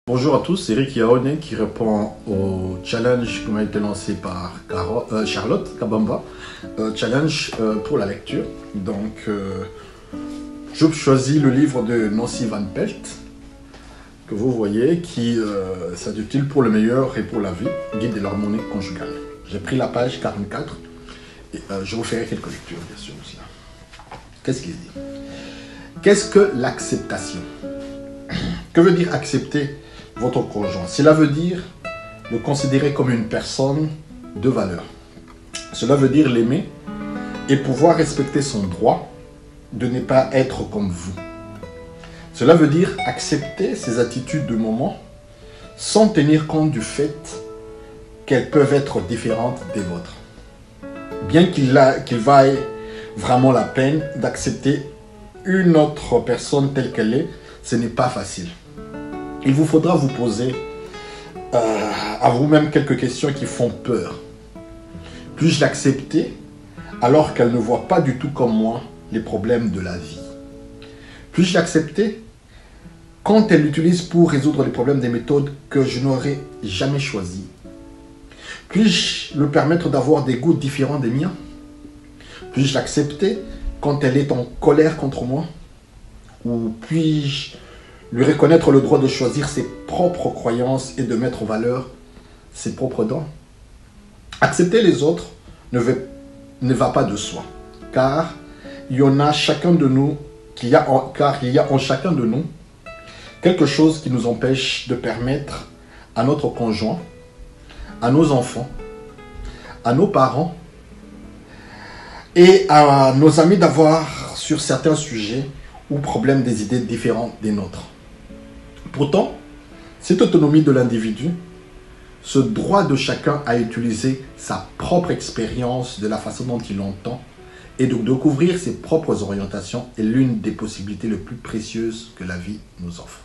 Bonjour à tous, c'est Eric Yaone qui répond au challenge qui m'a été lancé par Charlotte Kabamba, challenge pour la lecture. Donc, je choisis le livre de Nancy Van Pelt, que vous voyez, qui s'intitule Pour le meilleur et pour la vie, guide de l'harmonie conjugale. J'ai pris la page 44 et je vous ferai quelques lectures, bien sûr. Qu'est-ce qu'il dit? Qu'est-ce que l'acceptation? Que veut dire accepter votre conjoint? Cela veut dire le considérer comme une personne de valeur. Cela veut dire l'aimer et pouvoir respecter son droit de ne pas être comme vous. Cela veut dire accepter ses attitudes de moment sans tenir compte du fait qu'elles peuvent être différentes des vôtres. Bien qu'il vaille vraiment la peine d'accepter une autre personne telle qu'elle est, ce n'est pas facile. Il vous faudra vous poser à vous-même quelques questions qui font peur. Puis-je l'accepter alors qu'elle ne voit pas du tout comme moi les problèmes de la vie? Puis-je l'accepter quand elle l'utilise pour résoudre les problèmes des méthodes que je n'aurais jamais choisies? Puis-je lui permettre d'avoir des goûts différents des miens? Puis-je l'accepter quand elle est en colère contre moi? Ou puis-je lui reconnaître le droit de choisir ses propres croyances et de mettre en valeur ses propres dons? Accepter les autres ne va pas de soi, car il y a en chacun de nous quelque chose qui nous empêche de permettre à notre conjoint, à nos enfants, à nos parents et à nos amis d'avoir sur certains sujets ou problèmes des idées différentes des nôtres. Pourtant, cette autonomie de l'individu, ce droit de chacun à utiliser sa propre expérience de la façon dont il l'entend et de découvrir ses propres orientations est l'une des possibilités les plus précieuses que la vie nous offre.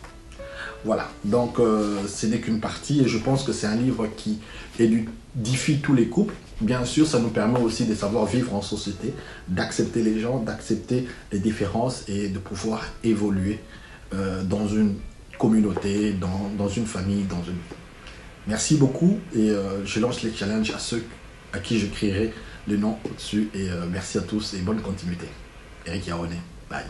Voilà, donc ce n'est qu'une partie et je pense que c'est un livre qui édifie tous les couples. Bien sûr, ça nous permet aussi de savoir vivre en société, d'accepter les gens, d'accepter les différences et de pouvoir évoluer dans une communauté, dans une famille, dans une... Merci beaucoup et je lance les challenges à ceux à qui je crierai le nom au-dessus et merci à tous et bonne continuité. Eric Yaone, bye.